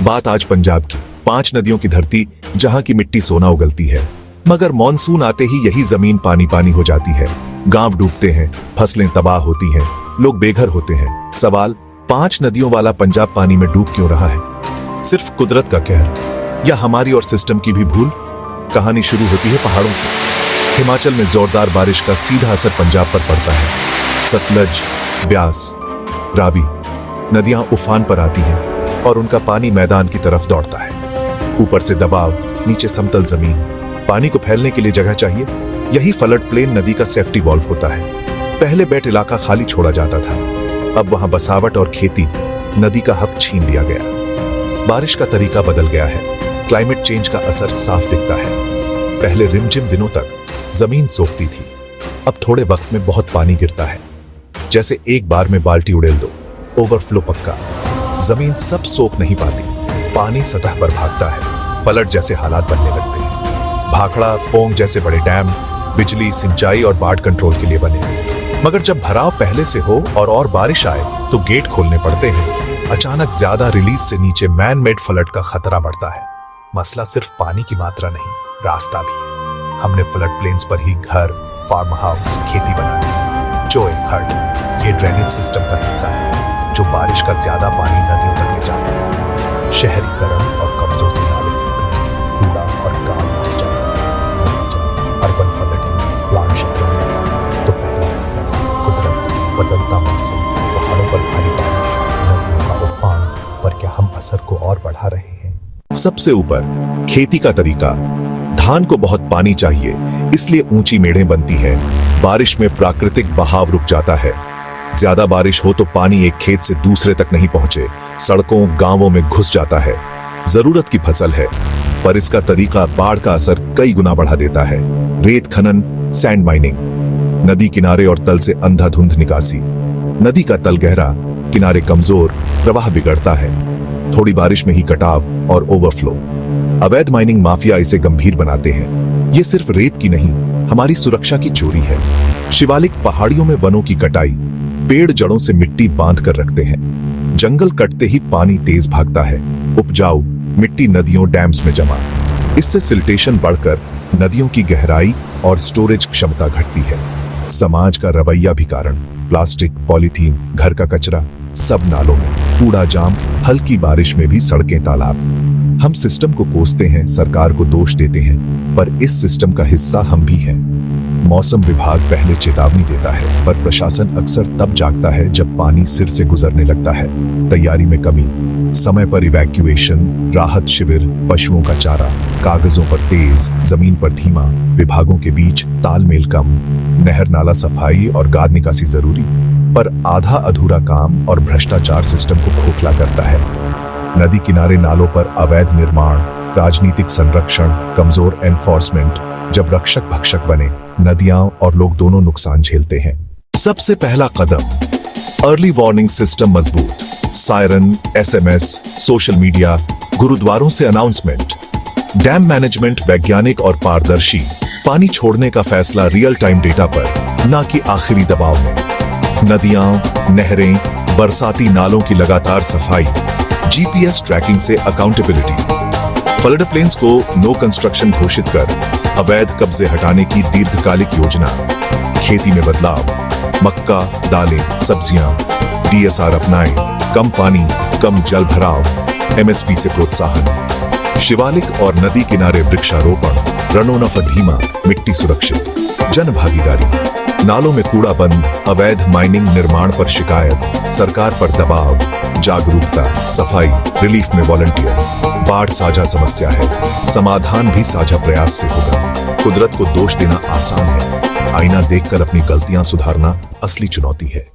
बात आज पंजाब की 5 नदियों की धरती, जहां की मिट्टी सोना उगलती है, मगर मॉनसून आते ही यही जमीन पानी पानी हो जाती है। गांव डूबते हैं, फसलें तबाह होती हैं, लोग बेघर होते हैं। सवाल, 5 नदियों वाला पंजाब पानी में डूब क्यों रहा है? सिर्फ कुदरत का कहर या हमारी और सिस्टम की भी भूल? कहानी शुरू होती है पहाड़ों से। हिमाचल में जोरदार बारिश का सीधा असर पंजाब पर पड़ता है। सतलज, ब्यास, रावी नदियां उफान पर आती हैं और उनका पानी मैदान की तरफ दौड़ता है। ऊपर से दबाव, नीचे समतल जमीन, पानी को फैलने के लिए जगह चाहिए। यही फ्लड प्लेन नदी का सेफ्टी वॉल्व होता है। पहले बेट इलाका खाली छोड़ा जाता था, अब वहां बसावट और खेती नदी का हक छीन लिया गया। बारिश का तरीका बदल गया है, क्लाइमेट चेंज का असर साफ दिखता है। पहले रिमझिम दिनों तक जमीन सोखती थी, अब थोड़े वक्त में बहुत पानी गिरता है। जैसे एक बार में बाल्टी उड़ेल दो, ओवरफ्लो पक्का। जमीन सब सोख नहीं पाती, पानी सतह पर भागता है। फ्लड जैसे हालात बनने लगते हैं। भाखड़ा, पोंग जैसे बड़े डैम बिजली, सिंचाई और बाढ़ कंट्रोल के लिए बने, मगर जब भराव पहले से हो और बारिश आए तो गेट खोलने पड़ते हैं। अचानक ज्यादा रिलीज से नीचे मैन मेड फ्लड का खतरा बढ़ता है। मसला सिर्फ पानी की मात्रा नहीं, रास्ता भी है। हमने फ्लड प्लेन्स पर ही घर, फार्म हाउस, खेती बना दी। जो एक खड्ड, ये ड्रेनेज सिस्टम का हिस्सा है जो बारिश का ज्यादा पानी नदियों तक ले जाता है। शहरीकरण और कब्जों से नाले से कूड़ा और गांव फंस जाता है। अर्बन फ्लडिंग, प्लांट शेडिंग तो पहला हिस्सा कुदरत, बदलता मौसम, पहाड़ों पर भारी बारिश, नदियों का उफान पर क्या हम असर को और बढ़ा रहे हैं? सबसे ऊपर खेती का तरीका। धान को बहुत पानी चाहिए, इसलिए ऊंची मेढ़ें बनती हैं। बारिश में प्राकृतिक बहाव रुक जाता है। ज्यादा बारिश हो तो पानी एक खेत से दूसरे तक नहीं पहुंचे, सड़कों, गांवों में घुस जाता है। जरूरत की फसल है, पर इसका तरीका बाढ़ का असर कई गुना बढ़ा देता है। रेत खनन, सैंड माइनिंग, नदी किनारे और तल से अंधाधुंध निकासी। नदी का तल गहरा, किनारे कमजोर, प्रवाह बिगड़ता है। थोड़ी बारिश में ही कटाव और ओवरफ्लो। अवैध माइनिंग माफिया इसे गंभीर बनाते हैं। ये सिर्फ रेत की नहीं, हमारी सुरक्षा की चोरी है। शिवालिक पहाड़ियों में वनों की कटाई, पेड़ जड़ों से मिट्टी बांध कर रखते हैं। जंगल कटते ही पानी तेज भागता है। उपजाऊ मिट्टी नदियों, डैम्स में जमा। इससे सिल्टेशन बढ़कर नदियों की गहराई और स्टोरेज क्षमता घटती है। समाज का रवैया भी कारण, प्लास्टिक, पॉलीथीन, घर का कचरा, सब नालों में। कूड़ा जाम, हल्की बारिश में भी सड़कें, तालाब। हम सिस्टम को कोसते हैं, सरकार को दोष देते हैं, पर इस सिस्टम का हिस्सा हम भी हैं। मौसम विभाग पहले चेतावनी देता है, पर प्रशासन अक्सर तब जागता है जब पानी सिर से गुजरने लगता है। तैयारी में कमी, समय पर इवैक्यूएशन, राहत शिविर, पशुओं का चारा, कागजों पर तेज, जमीन पर धीमा, विभागों के बीच तालमेल कम, नहर नाला सफाई और गाद निकासी जरूरी, पर आधा अधूरा काम और भ्रष्टाचार सिस्टम को खोखला करता है। नदी किनारे नालों पर अवैध निर्माण, राजनीतिक संरक्षण, कमजोर एनफोर्समेंट। जब रक्षक भक्षक बने, नदियां और लोग दोनों नुकसान झेलते हैं। सबसे पहला कदम, अर्ली वार्निंग सिस्टम मजबूत। सायरन, एसएमएस, सोशल मीडिया, गुरुद्वारों से अनाउंसमेंट। डैम मैनेजमेंट वैज्ञानिक और पारदर्शी। पानी छोड़ने का फैसला रियल टाइम डेटा पर, ना कि आखिरी दबाव में। नदियां, नहरें, बरसाती नालों की लगातार सफाई। जीपीएस ट्रैकिंग से अकाउंटेबिलिटी। फ्लड प्लेन्स को नो कंस्ट्रक्शन घोषित कर अवैध कब्जे हटाने की दीर्घकालिक योजना। खेती में बदलाव, मक्का, दालें, सब्जियां, डीएसआर अपनाएं। कम पानी, कम जल भराव, एमएसपी से प्रोत्साहन। शिवालिक और नदी किनारे वृक्षारोपण, रणोनफ धीमा, मिट्टी सुरक्षित। जन भागीदारी, नालों में कूड़ा बंद, अवैध माइनिंग निर्माण पर शिकायत, सरकार पर दबाव, जागरूकता, सफाई, रिलीफ में वॉलंटियर। बाढ़ साझा समस्या है, समाधान भी साझा प्रयास से होगा। कुदरत को दोष देना आसान है, आईना देखकर अपनी गलतियां सुधारना असली चुनौती है।